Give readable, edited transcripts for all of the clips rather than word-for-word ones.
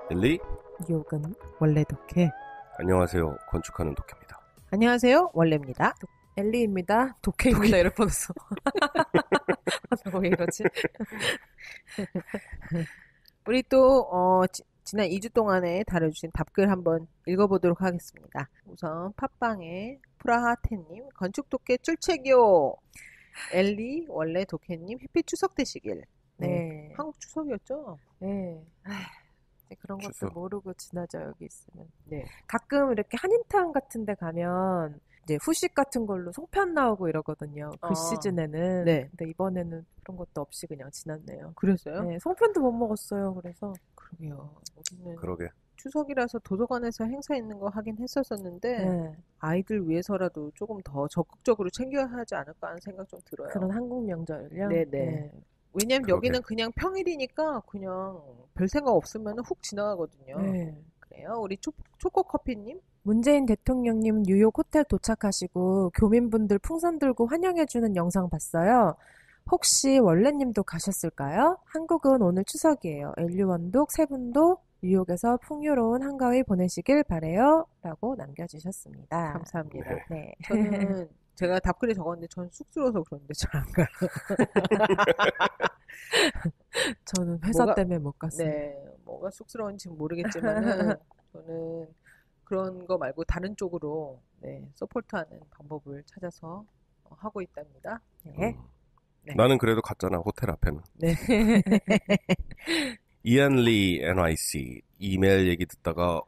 엘리? 뉴욕은 원래 독해. 안녕하세요. 건축하는 독해입니다. 안녕하세요. 원래입니다. 엘리입니다. 독해입니다. 이럴 뻔했어. 왜 이러지? 우리 또 지난 2주 동안에 다뤄주신 답글 한번 읽어보도록 하겠습니다. 우선 팟빵의 프라하테님, 건축 독해 출첵이요. 엘리 원래 독해님 해피 추석 되시길. 네. 한국 추석이었죠? 네. 그런 것도 추석. 모르고 지나죠, 여기 있으면. 네. 가끔 이렇게 한인타운 같은 데 가면 이제 후식 같은 걸로 송편 나오고 이러거든요. 그 시즌에는. 네. 근데 이번에는 그런 것도 없이 그냥 지났네요. 그랬어요? 네. 송편도 못 먹었어요. 그래서. 그러게요. 우리는 그러게. 추석이라서 도서관에서 행사 있는 거 하긴 했었었는데 네. 아이들 위해서라도 조금 더 적극적으로 챙겨야 하지 않을까 하는 생각 좀 들어요. 그런 한국 명절을요? 네네. 네. 왜냐면 그러게. 여기는 그냥 평일이니까 그냥 별 생각 없으면 훅 지나가거든요. 네. 그래요. 우리 초코커피님? 문재인 대통령님 뉴욕 호텔 도착하시고 교민분들 풍선 들고 환영해주는 영상 봤어요. 혹시 원래님도 가셨을까요? 한국은 오늘 추석이에요. 엘류원독 세 분도 뉴욕에서 풍요로운 한가위 보내시길 바래요. 라고 남겨주셨습니다. 감사합니다. 네. 저는 제가 답글에 적었는데 전 쑥스러워서 그런데 잘 안 가요. 저는 회사 뭐가- 때문에 못 갔어요. 네, 뭐가 쑥스러운지 모르겠지만은 저는 그런 거 말고 다른 쪽으로 서포트하는 방법을 찾아서 하고 있답니다. 네. 네. 나는 그래도 갔잖아. 호텔 앞에는. 네. 이안리 NYC 이메일 얘기 듣다가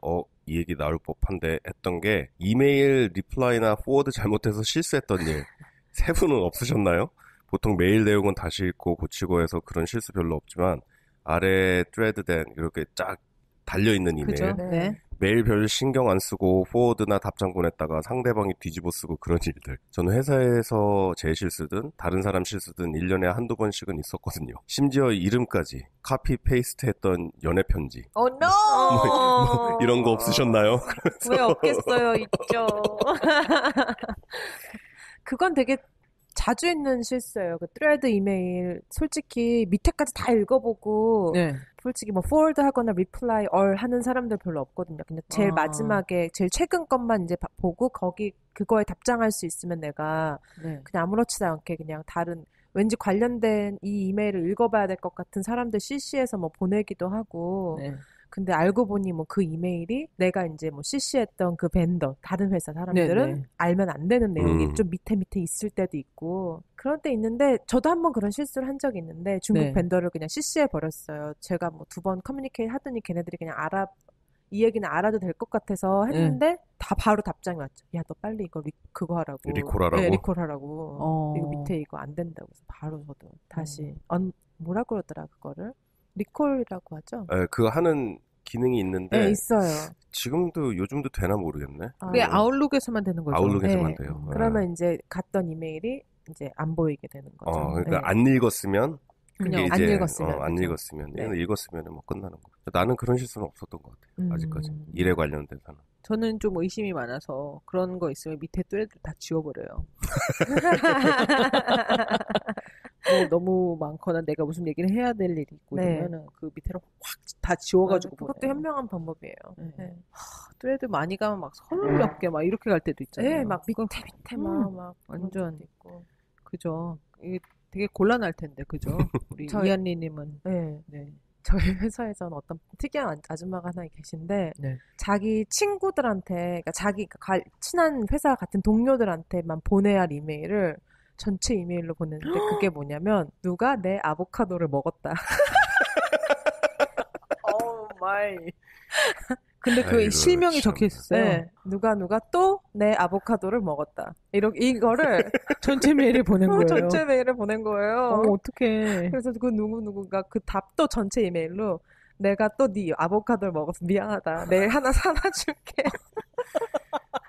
이 얘기 나올 법한데 했던 게 이메일 리플라이나 포워드 잘못해서 실수했던 일 세 분은 없으셨나요? 보통 메일 내용은 다시 읽고 고치고 해서 그런 실수 별로 없지만 아래 트레드된 이렇게 쫙 달려있는 이메일 그죠? 네. 메일 별 신경 안 쓰고 포워드나 답장 보냈다가 상대방이 뒤집어 쓰고 그런 일들. 저는 회사에서 제 실수든 다른 사람 실수든 1년에 한두 번씩은 있었거든요. 심지어 이름까지 카피 페이스트 했던 연애 편지. Oh no! 이런 거 없으셨나요? 왜 없겠어요, 있죠. 그건 되게 자주 있는 실수예요. 그 트레드 이메일 솔직히 밑에까지 다 읽어보고 네. 솔직히 뭐 forward 하거나 reply all 하는 사람들 별로 없거든요. 그냥 제일 마지막에 제일 최근 것만 이제 보고 거기 그거에 답장할 수 있으면 내가 네. 그냥 아무렇지도 않게 그냥 다른 왠지 관련된 이 이메일을 읽어봐야 될 것 같은 사람들 CC해서 뭐 보내기도 하고 네. 근데 알고 보니 뭐 그 이메일이 내가 이제 뭐 CC했던 그 벤더 다른 회사 사람들은 네. 알면 안 되는 내용이 음. 좀 밑에 있을 때도 있고 그런 때 있는데 저도 한번 그런 실수를 한 적이 있는데 중국 네. 벤더를 그냥 CC해 버렸어요. 제가 뭐 2번 커뮤니케이트 하더니 걔네들이 그냥 이 얘기는 알아도 될 것 같아서 했는데 다 바로 답장이 왔죠. 야, 너 빨리 이거 그거 하라고. 리콜하라고? 네, 리콜하라고. 이거 밑에 이거 안 된다고 해서 바로 저도 다시 뭐라 그러더라 그거를? 리콜이라고 하죠? 그거 하는 기능이 있는데 네, 있어요. 지금도 요즘도 되나 모르겠네. 그게 아웃룩에서만 되는 거죠. 아웃룩에서만 네. 돼요. 그러면 이제 갔던 이메일이 이제 안 보이게 되는 거죠. 그러니까 네. 안 읽었으면 그냥 그게 안 이제, 읽었으면. 안 그죠? 읽었으면 네. 얘는 읽었으면 뭐 끝나는 거. 나는 그런 실수는 없었던 것 같아요. 아직까지 일에 관련돼서는. 저는 좀 의심이 많아서 그런 거 있으면 밑에 뚜레들 다 지워버려요. 뭐 너무 많거나 내가 무슨 얘기를 해야 될 일이 있고 네. 그러면은 그 밑에를 확 다 지워가지고 그것도 보내요. 현명한 방법이에요. 네. 네. 뚜레들 많이 가면 막 30몇 개 막 이렇게 갈 때도 있잖아요. 네, 막 밑에 막 완전. 그런 적도 있고. 그죠. 이게 되게 곤란할 텐데 그죠. 우리 이한리님은 네. 네. 저희 회사에서는 어떤 특이한 아줌마가 하나 계신데 네. 자기 친구들한테 그러니까 자기 친한 회사 같은 동료들한테만 보내야 할 이메일을 전체 이메일로 보냈는데 그게 뭐냐면 누가 내 아보카도를 먹었다. 오 마이. 근데 그 아이고, 실명이 참. 적혀 있었어요. 네. 누가 또 내 아보카도를 먹었다. 이거를 전체 메일을 보낸 거예요. 전체 메일을 보낸 거예요. 어떡해. 그래서 그 누구누구가 그 답도 전체 이메일로 내가 또 네 아보카도를 먹어서 미안하다. 내일 하나 사다 줄게.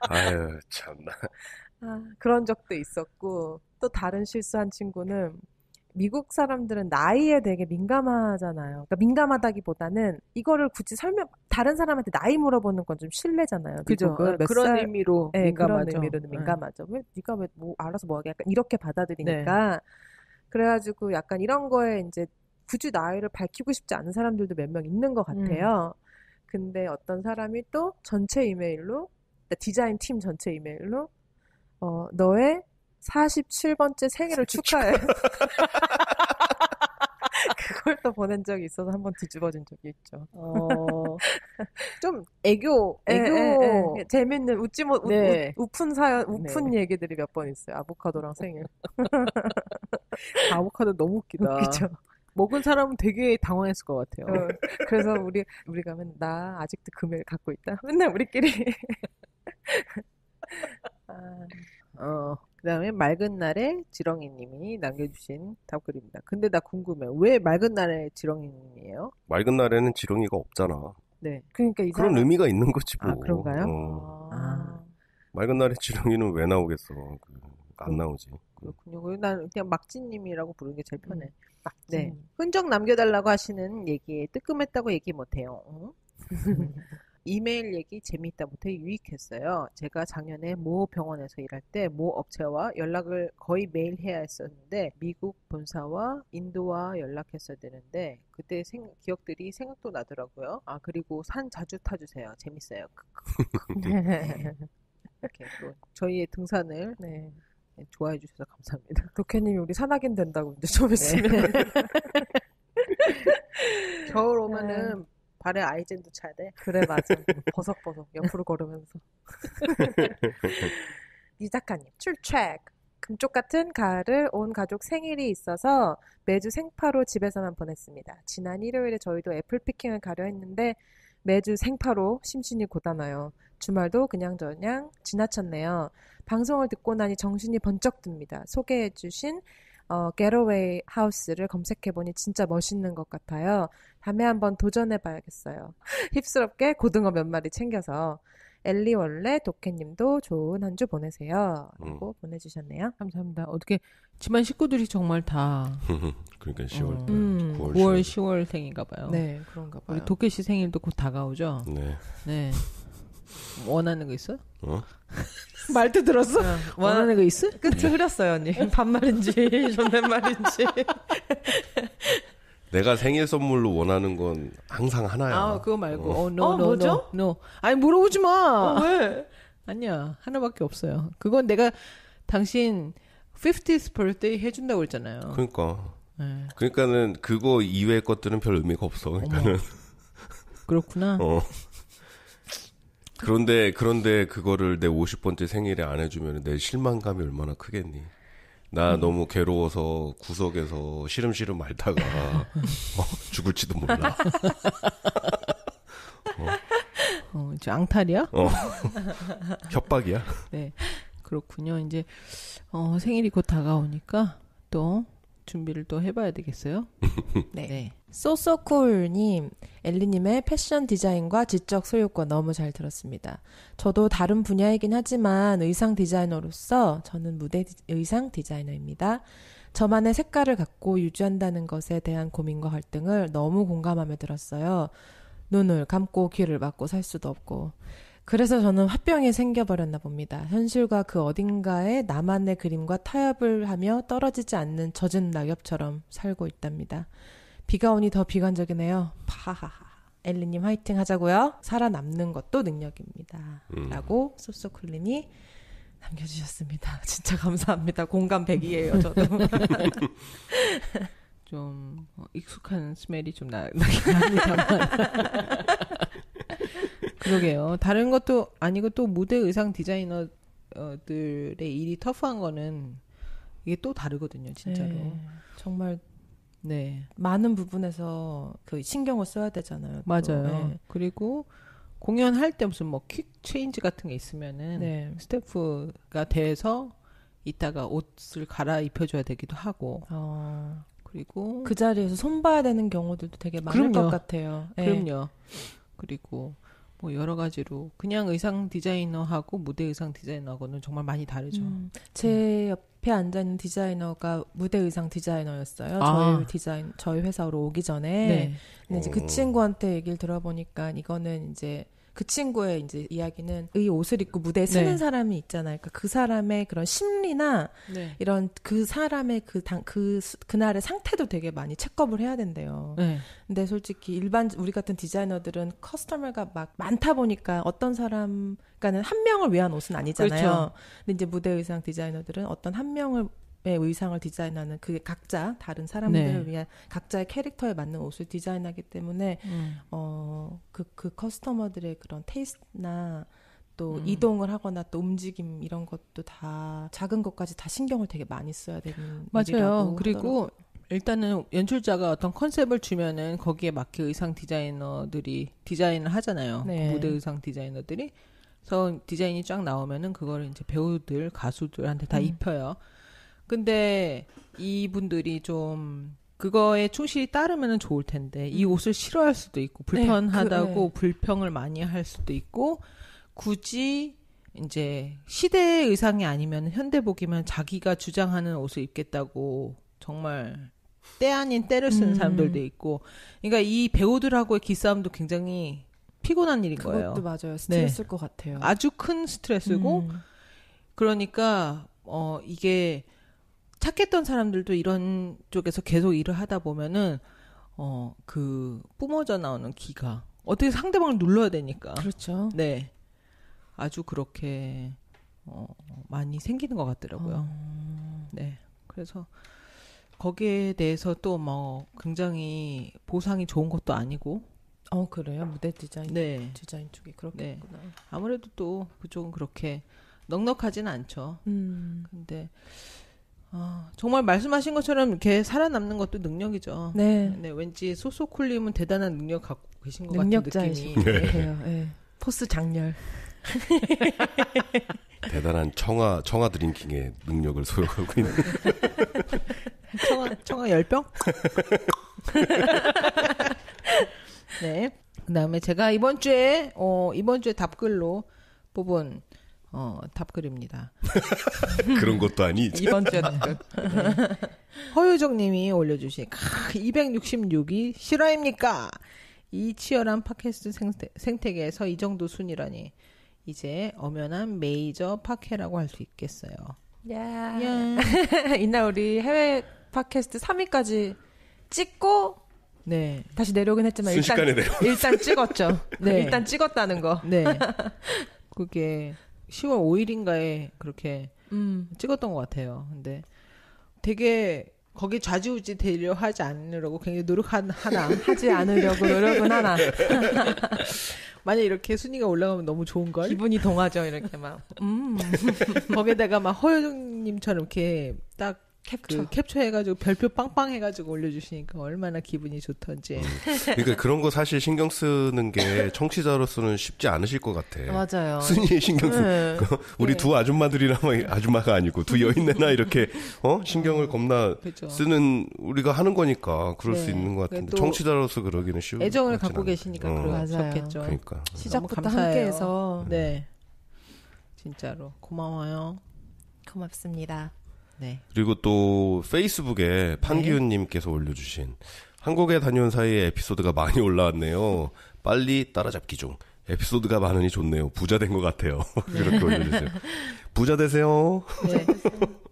아유 참나. 그런 적도 있었고 또 다른 실수한 친구는 미국 사람들은 나이에 되게 민감하잖아요. 그러니까 민감하다기보다는 이거를 굳이 다른 사람한테 나이 물어보는 건 좀 실례잖아요. 그죠. 미국은 몇 그런 살, 의미로 네, 민감하죠. 그런 의미로는 민감하죠. 왜 네가 왜 뭐 알아서 뭐 하게 약간 이렇게 받아들이니까. 그래가지고 약간 이런 거에 이제 굳이 나이를 밝히고 싶지 않은 사람들도 몇 명 있는 것 같아요. 근데 어떤 사람이 또 전체 이메일로, 디자인 팀 전체 이메일로, 너의 47번째 생일을 축하해. 그걸 또 보낸 적이 있어서 한번 뒤집어진 적이 있죠. 좀 애교. 재밌는 네. 우픈 사연, 우픈 얘기들이 몇 번 있어요. 아보카도랑 생일. 아보카도 너무 웃기다. 그죠? 먹은 사람은 되게 당황했을 것 같아요. 그래서 우리가 맨날 나 아직도 그 메일 갖고 있다. 맨날 우리끼리. 그 다음에 맑은 날에 지렁이님이 남겨주신 답글입니다. 근데 나 궁금해. 왜 맑은 날에 지렁이님이에요? 맑은 날에는 지렁이가 없잖아. 네. 그러니까 그런 의미가 있는 거지 뭐. 그런가요? 맑은 날에 지렁이는 왜 나오겠어. 안 나오지. 그렇군요. 난 그냥 막지님이라고 부르는 게 제일 편해. 막지. 네. 흔적 남겨달라고 하시는 얘기에 뜨끔했다고 얘기 못해요. 이메일 얘기 재미있다 못해 유익했어요. 제가 작년에 모 병원에서 일할 때 모 업체와 연락을 거의 매일 해야 했었는데 미국 본사와 인도와 연락했어야 되는데 그때 기억들이 생각도 나더라고요. 그리고 산 자주 타주세요. 재밌어요. 이렇게 또 저희의 등산을 좋아해 주셔서 감사합니다. 도케님이 우리 산악인 된다고 이제 좀 있으면. 겨울 오면은 발에 아이젠도 차야 돼. 그래, 맞아. 버석버석 옆으로 걸으면서. 이 작가님, 출첵. 금쪽 같은 가을을 온 가족 생일이 있어서 매주 생파로 집에서만 보냈습니다. 지난 일요일에 저희도 애플피킹을 가려 했는데 매주 생파로 심신이 고단해요. 주말도 그냥저냥 지나쳤네요. 방송을 듣고 나니 정신이 번쩍 듭니다. 소개해주신 Getaway 하우스를 검색해보니 진짜 멋있는 것 같아요. 다음에 한번 도전해봐야겠어요. 힙스럽게 고등어 몇 마리 챙겨서. 엘리 원래 도케님도 좋은 한 주 보내세요. 라고 보내주셨네요. 감사합니다. 어떻게 집안 식구들이 정말 다 그러니까 10월 9월 10월생인가 봐요. 네, 그런가 봐요. 우리 도케 씨 생일도 곧 다가오죠? 네. 원하는 거 있어? 말도 들었어? 원하는 거 있어? 끝이 흐렸어요, 언니. 반말인지 존댓말인지. 내가 생일 선물로 원하는 건 항상 하나야. 그거 말고. 뭐죠? No. 아니, 물어보지 마. 왜? 아니야. 하나밖에 없어요. 그건 내가 당신 50th birthday 해준다고 그랬잖아요. 그러니까. 네. 그러니까는 그거 이외의 것들은 별 의미가 없어. 그러니까는. 그렇구나. 그런데 그거를 내 50번째 생일에 안 해주면 내 실망감이 얼마나 크겠니? 나 너무 괴로워서 구석에서 시름시름 말다가 죽을지도 몰라. 저 앙탈이야? 협박이야? 네, 그렇군요. 이제 생일이 곧 다가오니까 또 준비를 또 해봐야 되겠어요. 네. 소소쿨님, 엘리님의 패션 디자인과 지적 소유권 너무 잘 들었습니다. 저도 다른 분야이긴 하지만 의상 디자이너로서 저는 무대 의상 디자이너입니다. 저만의 색깔을 갖고 유지한다는 것에 대한 고민과 갈등을 너무 공감하며 들었어요. 눈을 감고 귀를 막고 살 수도 없고. 그래서 저는 화병이 생겨버렸나 봅니다. 현실과 그 어딘가에 나만의 그림과 타협을 하며 떨어지지 않는 젖은 낙엽처럼 살고 있답니다. 비가 오니 더 비관적이네요. 파하하. 엘리님 화이팅 하자고요. 살아남는 것도 능력입니다. 라고 소소쿨님이 남겨주셨습니다. 진짜 감사합니다. 공감 100이에요, 저도. 좀 익숙한 스멜이 좀 나긴 합니다만. 그러게요. 다른 것도 아니고 또 무대 의상 디자이너들의 일이 터프한 거는 이게 또 다르거든요, 진짜로. 네, 정말 네. 많은 부분에서 그 신경을 써야 되잖아요. 맞아요. 네. 그리고 공연할 때 무슨 뭐 퀵 체인지 같은 게 있으면은 네. 스태프가 돼서 이따가 옷을 갈아입혀줘야 되기도 하고. 그리고 그 자리에서 손봐야 되는 경우들도 되게 많을 것 같아요. 네. 그럼요. 그리고 뭐 여러 가지로 그냥 의상 디자이너하고 무대 의상 디자이너하고는 정말 많이 다르죠. 제 옆에 앉아있는 디자이너가 무대 의상 디자이너였어요. 저희 회사로 오기 전에. 네. 근데 이제 그 친구한테 얘기를 들어보니까 이거는 이제 그 친구의 이제 이야기는 이 옷을 입고 무대에 서는 네. 사람이 있잖아요. 그러니까 그 사람의 그런 심리나 네. 이런 그 사람의 그날의 상태도 되게 많이 체크업을 해야 된대요. 네. 근데 솔직히 우리 같은 디자이너들은 커스터머가 막 많다 보니까 어떤 사람, 그러니까는 한 명을 위한 옷은 아니잖아요. 그렇죠. 근데 이제 무대 의상 디자이너들은 어떤 한 명을 의상을 디자인하는 그게 각자 다른 사람들을 네. 위한 각자의 캐릭터에 맞는 옷을 디자인하기 때문에 그 커스터머들의 그런 테이스트나 또 이동을 하거나 또 움직임 이런 것도 다 작은 것까지 다 신경을 되게 많이 써야 되는 맞아요. 일이라고 그리고 하더라고요. 일단은 연출자가 어떤 컨셉을 주면은 거기에 맞게 의상 디자이너들이 디자인을 하잖아요. 네. 무대 의상 디자이너들이. 그래서 디자인이 쫙 나오면은 그거를 이제 배우들, 가수들한테 다 입혀요. 근데 이분들이 좀 그거에 충실히 따르면은 좋을 텐데 이 옷을 싫어할 수도 있고 불편하다고 불평을 많이 할 수도 있고 굳이 이제 시대의 의상이 아니면 현대복이면 자기가 주장하는 옷을 입겠다고 정말 때 아닌 때를 쓰는 사람들도 있고 그러니까 이 배우들하고의 기싸움도 굉장히 피곤한 일인 거예요. 그것도 맞아요. 스트레스일 것 같아요. 아주 큰 스트레스고 그러니까 이게 착했던 사람들도 이런 쪽에서 계속 일을 하다 보면은 그 뿜어져 나오는 기가 어떻게 상대방을 눌러야 되니까 그렇죠. 네 아주 그렇게 많이 생기는 것 같더라고요. 네 그래서 거기에 대해서 또 뭐 굉장히 보상이 좋은 것도 아니고 그래요? 무대 디자인 쪽이 그렇겠구나. 네. 아무래도 또 그쪽은 그렇게 넉넉하지는 않죠. 근데 정말 말씀하신 것처럼 이렇게 살아남는 것도 능력이죠. 네. 네, 왠지 소소쿨님은 대단한 능력 갖고 계신 것 같은 능력자이신 느낌이. 것 같아요. 네. 포스 장렬. 대단한 청아 드링킹의 능력을 소유하고 있는. 청아 열병? 네. 그다음에 제가 이번 주에 답글로 뽑은 답글입니다. 그런 것도 아니지. 이번 주에 답글. 허유정님이 올려주신 266이 실화입니까? 이 치열한 팟캐스트 생태계에서 이 정도 순위라니 이제 엄연한 메이저 팟캐라고 할 수 있겠어요. 야. 이날 우리 해외 팟캐스트 3위까지 찍고 네. 다시 내려오긴 했지만 순식간에 일단 찍었죠. 네. 일단 찍었다는 거. 네. 그게 10월 5일인가에 그렇게 찍었던 것 같아요. 근데 되게 거기 좌지우지 되려 하지 않으려고 굉장히 노력하나. 하지 않으려고 노력은 하나. 만약 이렇게 순위가 올라가면 너무 좋은걸? 기분이 동하죠, 이렇게 막. 거기에다가 막 허효정님처럼 이렇게 딱 캡처해가지고 별표 빵빵 해가지고 올려주시니까 얼마나 기분이 좋던지. 그러니까 그런 거 사실 신경 쓰는 게 청취자로서는 쉽지 않으실 것 같아. 맞아요. 순위에 신경 쓰. 우리 두 아줌마들이랑 아줌마가 아니고 두 여인네나 이렇게 신경을 겁나 그렇죠. 쓰는 우리가 하는 거니까 그럴 수 있는 것 같은데 또 청취자로서 그러기는 쉬운. 애정을 갖고 계시니까 맞아요. 그러셨겠죠. 그러니까. 시작부터 너무 감사해요. 함께해서 네. 진짜로 고마워요. 고맙습니다. 네. 그리고 또 페이스북에 판기훈님께서 올려주신 한국에 다녀온 사이에 에피소드가 많이 올라왔네요. 빨리 따라잡기 중. 에피소드가 많으니 좋네요. 부자 된 것 같아요. 그렇게 올려주세요. 부자 되세요. 네.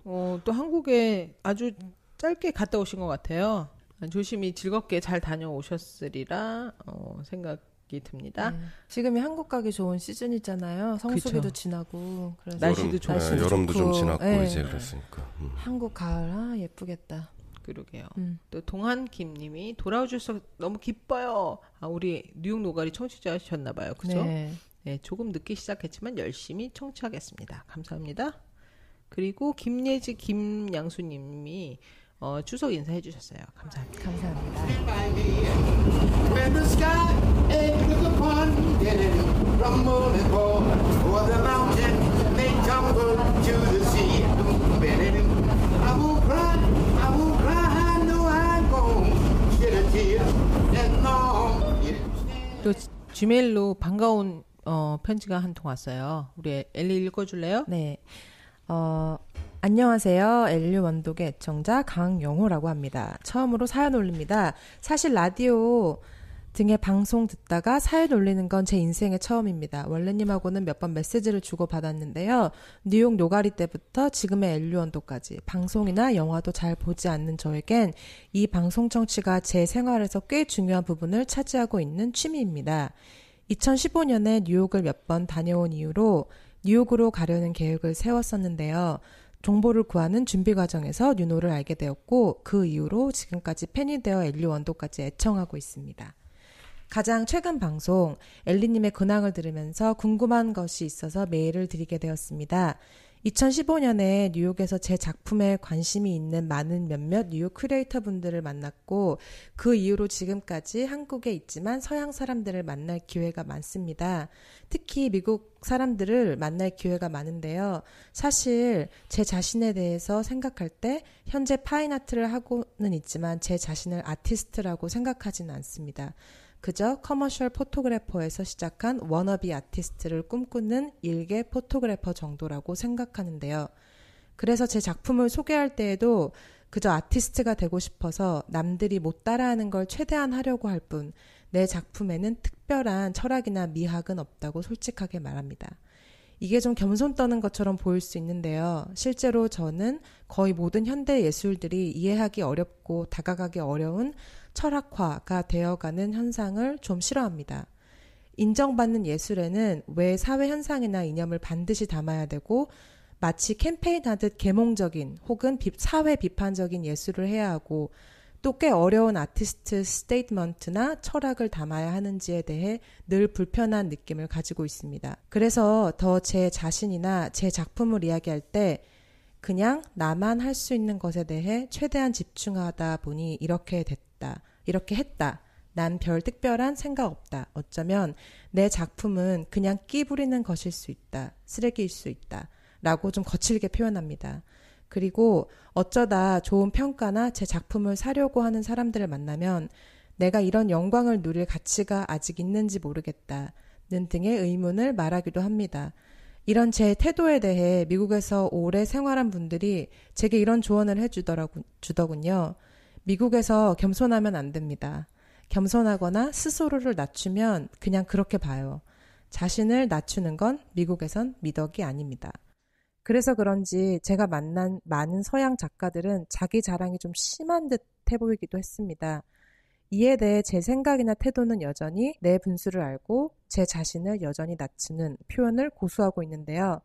또 한국에 아주 짧게 갔다 오신 것 같아요. 조심히 즐겁게 잘 다녀오셨으리라 생각이 듭니다. 지금이 한국 가기 좋은 시즌이잖아요. 성수기도 그쵸. 지나고. 그래서 날씨도 좋고. 여름도 좀 좋고. 지났고 네. 이제 그랬으니까. 한국 가을 네. 예쁘겠다. 그러게요. 또 동한김님이 돌아오셔서 너무 기뻐요. 우리 뉴욕 노가리 청취자셨나봐요. 그죠? 네. 네, 조금 늦게 시작했지만 열심히 청취하겠습니다. 감사합니다. 그리고 김예지 김양수님이 추석 인사해 주셨어요. 감사합니다. 감사합니다. When the sky look upon it, rumble and roar over the mountain, they tumble to the sea. I won't cry, no, I won't shed a tear. And no. 또 지메일로 반가운 편지가 한 통 왔어요. 우리 엘리 읽어줄래요? 네. 안녕하세요. 엘리 원독의 애청자 강영호라고 합니다. 처음으로 사연 올립니다. 사실 라디오 등의 방송 듣다가 사연 올리는 건 제 인생의 처음입니다. 원래님하고는 몇 번 메시지를 주고받았는데요. 뉴욕 노가리 때부터 지금의 엘류언도까지 방송이나 영화도 잘 보지 않는 저에겐 이 방송 청취가 제 생활에서 꽤 중요한 부분을 차지하고 있는 취미입니다. 2015년에 뉴욕을 몇 번 다녀온 이후로 뉴욕으로 가려는 계획을 세웠었는데요. 정보를 구하는 준비 과정에서 뉴노를 알게 되었고 그 이후로 지금까지 팬이 되어 엘리원도까지 애청하고 있습니다. 가장 최근 방송 엘리님의 근황을 들으면서 궁금한 것이 있어서 메일을 드리게 되었습니다. 2015년에 뉴욕에서 제 작품에 관심이 있는 많은 몇몇 뉴욕 큐레이터 분들을 만났고 그 이후로 지금까지 한국에 있지만 서양 사람들을 만날 기회가 많습니다. 특히 미국 사람들을 만날 기회가 많은데요. 사실 제 자신에 대해서 생각할 때 현재 파인아트를 하고는 있지만 제 자신을 아티스트라고 생각하지는 않습니다. 그저 커머셜 포토그래퍼에서 시작한 워너비 아티스트를 꿈꾸는 일개 포토그래퍼 정도라고 생각하는데요. 그래서 제 작품을 소개할 때에도 그저 아티스트가 되고 싶어서 남들이 못 따라하는 걸 최대한 하려고 할 뿐 내 작품에는 특별한 철학이나 미학은 없다고 솔직하게 말합니다. 이게 좀 겸손 떠는 것처럼 보일 수 있는데요. 실제로 저는 거의 모든 현대 예술들이 이해하기 어렵고 다가가기 어려운 철학화가 되어가는 현상을 좀 싫어합니다. 인정받는 예술에는 왜 사회 현상이나 이념을 반드시 담아야 되고 마치 캠페인하듯 계몽적인 혹은 사회 비판적인 예술을 해야 하고 또 꽤 어려운 아티스트 스테이트먼트나 철학을 담아야 하는지에 대해 늘 불편한 느낌을 가지고 있습니다. 그래서 더 제 자신이나 제 작품을 이야기할 때 그냥 나만 할 수 있는 것에 대해 최대한 집중하다 보니 이렇게 됐다, 이렇게 했다. 난 별 특별한 생각 없다. 어쩌면 내 작품은 그냥 끼 부리는 것일 수 있다. 쓰레기일 수 있다. 라고 좀 거칠게 표현합니다. 그리고 어쩌다 좋은 평가나 제 작품을 사려고 하는 사람들을 만나면 내가 이런 영광을 누릴 가치가 아직 있는지 모르겠다는 등의 의문을 말하기도 합니다. 이런 제 태도에 대해 미국에서 오래 생활한 분들이 제게 이런 조언을 해주더군요. 미국에서 겸손하면 안 됩니다. 겸손하거나 스스로를 낮추면 그냥 그렇게 봐요. 자신을 낮추는 건 미국에선 미덕이 아닙니다. 그래서 그런지 제가 만난 많은 서양 작가들은 자기 자랑이 좀 심한 듯 해보이기도 했습니다. 이에 대해 제 생각이나 태도는 여전히 내 분수를 알고 제 자신을 여전히 낮추는 표현을 고수하고 있는데요.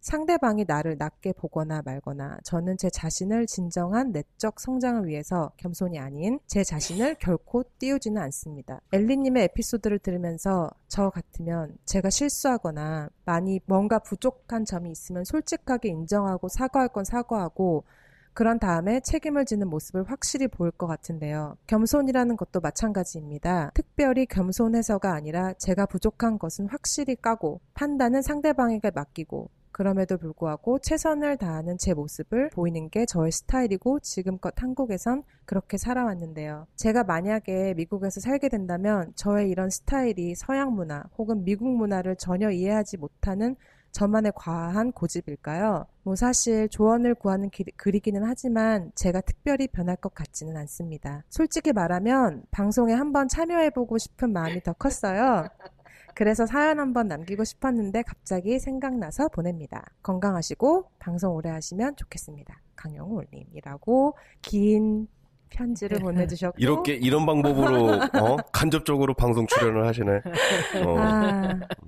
상대방이 나를 낮게 보거나 말거나 저는 제 자신을 진정한 내적 성장을 위해서 겸손이 아닌 제 자신을 결코 띄우지는 않습니다. 엘리님의 에피소드를 들으면서 저 같으면 제가 실수하거나 많이 뭔가 부족한 점이 있으면 솔직하게 인정하고 사과할 건 사과하고 그런 다음에 책임을 지는 모습을 확실히 보일 것 같은데요. 겸손이라는 것도 마찬가지입니다. 특별히 겸손해서가 아니라 제가 부족한 것은 확실히 까고 판단은 상대방에게 맡기고 그럼에도 불구하고 최선을 다하는 제 모습을 보이는 게 저의 스타일이고 지금껏 한국에선 그렇게 살아왔는데요. 제가 만약에 미국에서 살게 된다면 저의 이런 스타일이 서양 문화 혹은 미국 문화를 전혀 이해하지 못하는 저만의 과한 고집일까요? 사실 조언을 구하는 글이기는 하지만 제가 특별히 변할 것 같지는 않습니다. 솔직히 말하면 방송에 한번 참여해보고 싶은 마음이 더 컸어요. 그래서 사연 한번 남기고 싶었는데 갑자기 생각나서 보냅니다. 건강하시고 방송 오래 하시면 좋겠습니다. 강영우님이라고 긴 편지를 보내주셨고 이런 방법으로 간접적으로 방송 출연을 하시네.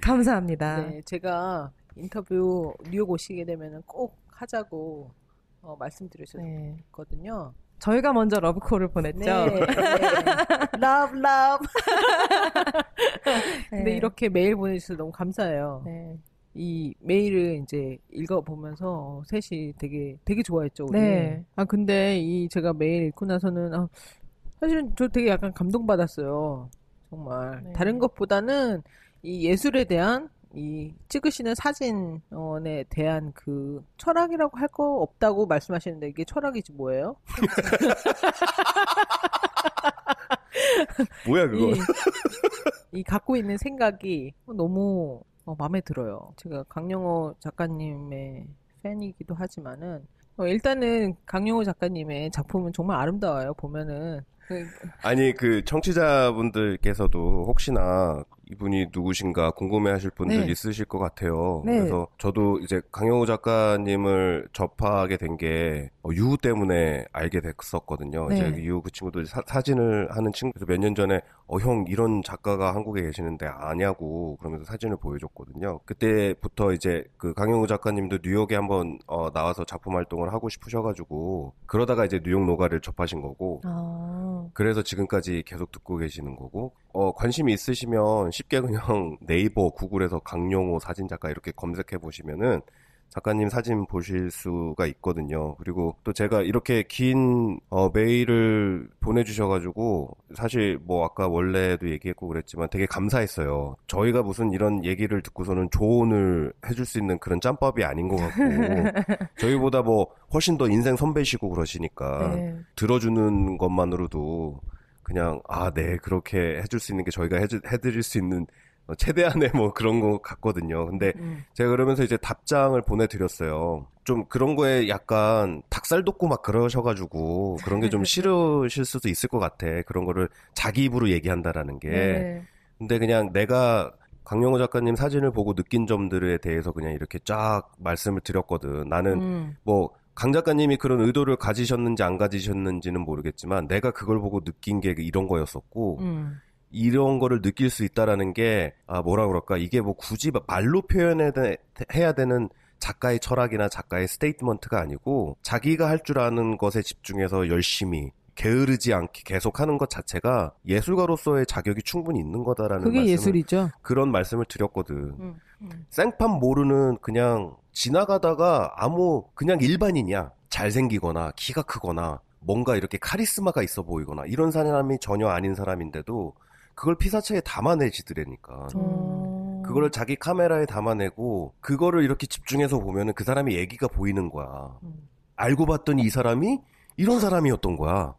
감사합니다. 네, 제가 인터뷰 뉴욕 오시게 되면 꼭 하자고 말씀드렸거든요. 저희가 먼저 러브콜을 보냈죠. 네. 러브. 근데 이렇게 메일 보내주셔서 너무 감사해요. 네. 이 메일을 이제 읽어보면서 셋이 되게 좋아했죠, 우리. 네. 근데 제가 메일 읽고 나서는, 사실은 저 되게 약간 감동받았어요. 정말. 네. 다른 것보다는 이 예술에 대한 이 찍으시는 사진에 대한 그 철학이라고 할 거 없다고 말씀하시는데 이게 철학이지 뭐예요? 뭐야 그거? 이 갖고 있는 생각이 너무 마음에 들어요. 제가 강영호 작가님의 팬이기도 하지만은 일단은 강용호 작가님의 작품은 정말 아름다워요. 보면은 아니 그 청취자분들께서도 혹시나 이분이 누구신가 궁금해하실 분들 네. 있으실 것 같아요. 네. 그래서 저도 이제 강영우 작가님을 접하게 된 게 유후 때문에 알게 됐었거든요. 네. 이제 유후 그 친구들 사진을 하는 친구들 몇 년 전에 형 이런 작가가 한국에 계시는데 아냐고 그러면서 사진을 보여줬거든요. 그때부터 이제 그 강영우 작가님도 뉴욕에 한번 나와서 작품 활동을 하고 싶으셔가지고 그러다가 이제 뉴욕 노가를 접하신 거고. 그래서 지금까지 계속 듣고 계시는 거고, 관심이 있으시면 쉽게 그냥 네이버, 구글에서 강용호 사진작가 이렇게 검색해 보시면은 작가님 사진 보실 수가 있거든요. 그리고 또 제가 이렇게 긴 메일을 보내주셔가지고 사실 뭐 아까 원래도 얘기했고 그랬지만 되게 감사했어요. 저희가 무슨 이런 얘기를 듣고서는 조언을 해줄 수 있는 그런 짬밥이 아닌 것 같고 저희보다 뭐 훨씬 더 인생 선배시고 그러시니까 네. 들어주는 것만으로도 그냥 네 그렇게 해줄 수 있는 게 저희가 해드릴 수 있는 최대한의 뭐 그런 거 같거든요. 근데 제가 그러면서 이제 답장을 보내드렸어요. 좀 그런 거에 약간 닭살 돋고 막 그러셔가지고 그런 게 좀 싫으실 수도 있을 것 같아. 그런 거를 자기 입으로 얘기한다라는 게. 네. 근데 그냥 내가 강영호 작가님 사진을 보고 느낀 점들에 대해서 그냥 이렇게 쫙 말씀을 드렸거든. 나는 뭐 강 작가님이 그런 의도를 가지셨는지 안 가지셨는지는 모르겠지만 내가 그걸 보고 느낀 게 이런 거였었고 이런 거를 느낄 수 있다라는 게 뭐라 그럴까 이게 뭐 굳이 말로 표현해야 되는 작가의 철학이나 작가의 스테이트먼트가 아니고 자기가 할 줄 아는 것에 집중해서 열심히 게으르지 않게 계속 하는 것 자체가 예술가로서의 자격이 충분히 있는 거다라는 그게 예술이죠. 그런 말씀을 드렸거든. 생판 모르는 그냥 지나가다가 그냥 일반인이야. 잘생기거나 키가 크거나 뭔가 이렇게 카리스마가 있어 보이거나 이런 사람이 전혀 아닌 사람인데도 그걸 피사체에 담아내지더라니까. 그거를 자기 카메라에 담아내고 그거를 이렇게 집중해서 보면은 그 사람의 얘기가 보이는 거야. 알고 봤더니 이 사람이 이런 사람이었던 거야.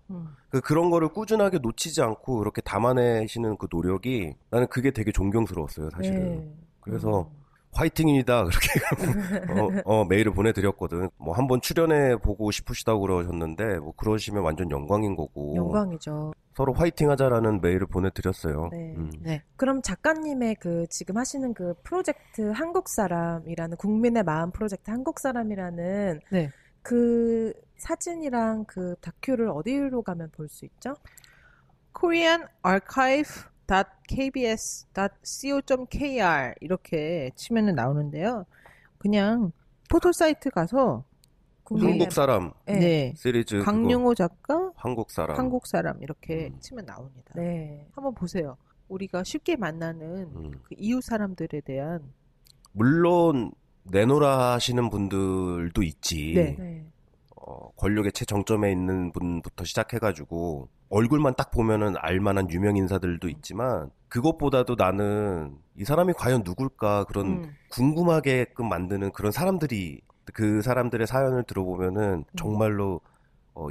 그런 거를 꾸준하게 놓치지 않고 그렇게 담아내시는 그 노력이 나는 그게 되게 존경스러웠어요, 사실은. 네. 그래서 화이팅입니다. 그렇게 메일을 보내드렸거든. 뭐 한번 출연해 보고 싶으시다고 그러셨는데 뭐 그러시면 완전 영광인 거고. 영광이죠. 서로 화이팅하자라는 메일을 보내드렸어요. 네. 네. 그럼 작가님의 그 지금 하시는 그 프로젝트 한국사람이라는 국민의 마음 프로젝트 한국사람이라는 네. 그 사진이랑 그 다큐를 어디로 가면 볼 수 있죠? koreanarchive.kbs.co.kr 이렇게 치면은 나오는데요. 그냥 포털 사이트 가서 한국 사람 네. 시리즈 강용호 작가 한국 사람 이렇게 치면 나옵니다. 네. 한번 보세요. 우리가 쉽게 만나는 그 이웃 사람들에 대한 물론 내노라 하시는 분들도 있지. 네. 네. 권력의 최정점에 있는 분부터 시작해가지고 얼굴만 딱 보면은 알만한 유명 인사들도 있지만 그것보다도 나는 이 사람이 과연 누굴까 그런 궁금하게끔 만드는 그런 사람들이 그 사람들의 사연을 들어보면은 정말로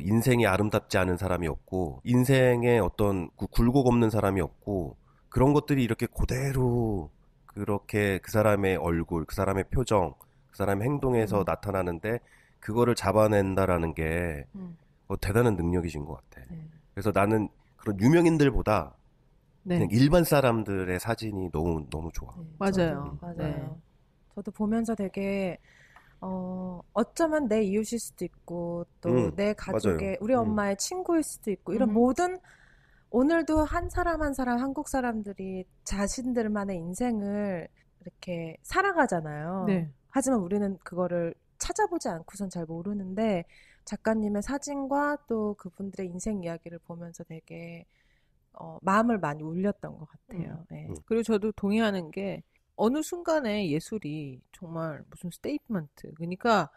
인생이 아름답지 않은 사람이 없고 인생에 어떤 굴곡 없는 사람이 없고 그런 것들이 이렇게 그대로 그렇게 그 사람의 얼굴, 그 사람의 표정, 그 사람의 행동에서 나타나는데 그거를 잡아낸다라는 게 대단한 능력이신 것 같아. 네. 그래서 나는 그런 유명인들보다 네. 그냥 일반 사람들의 사진이 너무 좋아. 네, 맞아요. 맞아요. 네. 저도 보면서 되게 어쩌면 내 이웃일 수도 있고 또 내 가족의 맞아요. 우리 엄마의 친구일 수도 있고 이런 모든 오늘도 한 사람 한 사람 한국 사람들이 자신들만의 인생을 이렇게 살아가잖아요. 네. 하지만 우리는 그거를 찾아보지 않고선 잘 모르는데 작가님의 사진과 또 그분들의 인생 이야기를 보면서 되게 마음을 많이 울렸던 것 같아요. 네. 그리고 저도 동의하는 게 어느 순간에 예술이 정말 무슨 스테이트먼트 그러니까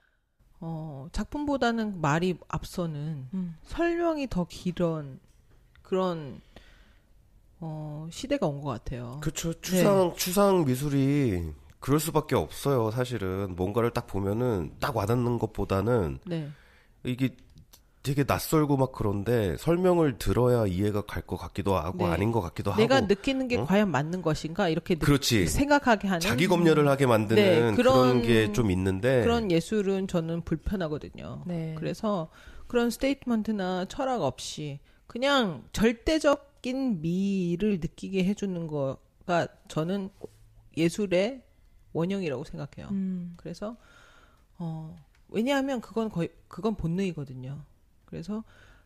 작품보다는 말이 앞서는 설명이 더 길은 그런 시대가 온 것 같아요. 그렇죠. 추상 미술이 그럴 수밖에 없어요. 사실은 뭔가를 딱 보면은 딱 와닿는 것보다는 네. 이게 되게 낯설고 막 그런데 설명을 들어야 이해가 갈 것 같기도 하고 네. 아닌 것 같기도 내가 하고. 느끼는 게 과연 맞는 것인가 이렇게 그렇지. 생각하게 하는 자기 검열을 하게 만드는 네, 그런 게 좀 있는데. 그런 예술은 저는 불편하거든요. 네. 그래서 그런 스테이트먼트나 철학 없이 그냥 절대적인 미를 느끼게 해주는 거가 저는 예술의 원형이라고 생각해요. 그래서 왜냐하면 그건 본능이거든요. 그래서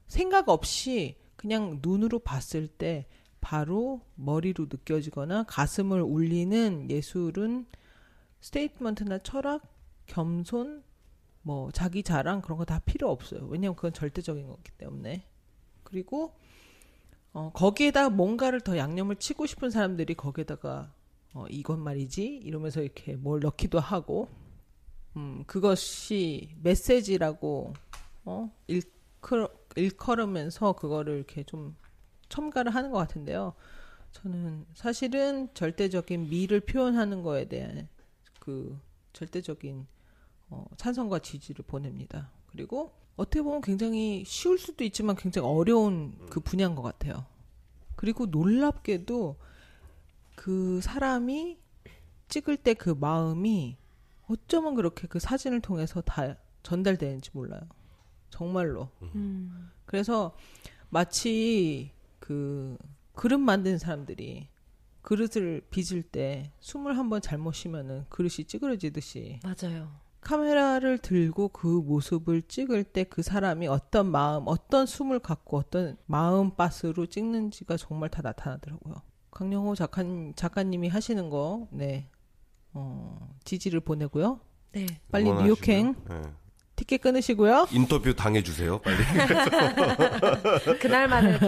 생각 없이 그냥 눈으로 봤을 때 바로 머리로 느껴지거나 가슴을 울리는 예술은 스테이트먼트나 철학, 겸손, 뭐 자기 자랑 그런 거 다 필요 없어요. 왜냐하면 그건 절대적인 거기 때문에. 그리고 거기에다 뭔가를 더 양념을 치고 싶은 사람들이 거기에다가 이건 말이지 이러면서 이렇게 뭘 넣기도 하고 그것이 메시지라고 일컬으면서 그거를 이렇게 좀 첨가를 하는 것 같은데요. 저는 사실은 절대적인 미를 표현하는 거에 대한 그 절대적인 찬성과 지지를 보냅니다. 그리고 어떻게 보면 굉장히 쉬울 수도 있지만 굉장히 어려운 그 분야인 것 같아요. 그리고 놀랍게도 그 사람이 찍을 때 그 마음이 어쩌면 그렇게 그 사진을 통해서 다 전달되는지 몰라요. 정말로. 그래서 마치 그 그릇 만드는 사람들이 그릇을 빚을 때 숨을 한번 잘못 쉬면은 그릇이 찌그러지듯이 맞아요. 카메라를 들고 그 모습을 찍을 때 그 사람이 어떤 마음, 어떤 숨을 갖고 어떤 마음밭으로 찍는지가 정말 다 나타나더라고요. 강영호 작가님이 하시는 거, 네, 지지를 보내고요. 네. 빨리 응원하시고요. 뉴욕행 네. 티켓 끊으시고요. 인터뷰 당해주세요, 빨리. 그날만을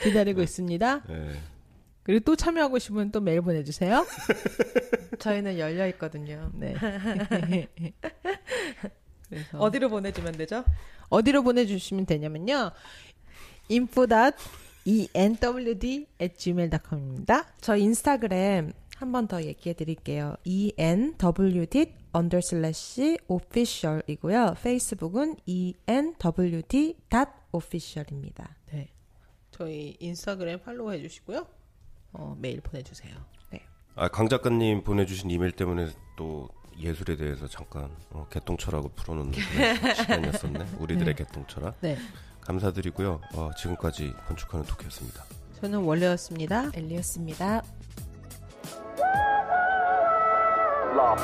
기다리고 있습니다. 네. 그리고 또 참여하고 싶으면 또 메일 보내주세요. 저희는 열려 있거든요. 네. 그래서 어디로 보내주면 되죠? 어디로 보내주시면 되냐면요. info.enwd@gmail.com입니다. 저 인스타그램 한 번 더 얘기해 드릴게요. enwd_official이고요. 페이스북은 enwd.official입니다. 네. 저희 인스타그램 팔로우 해주시고요. 메일 보내주세요. 네. 강 작가님 보내주신 이메일 때문에 또 예술에 대해서 잠깐 개똥철학을 풀어놓는 시간이었었네. 우리들의 개똥철학. 네. 감사드리고요. 지금까지 건축하는 토크였습니다. 저는 원래였습니다. 엘리였습니다. Love.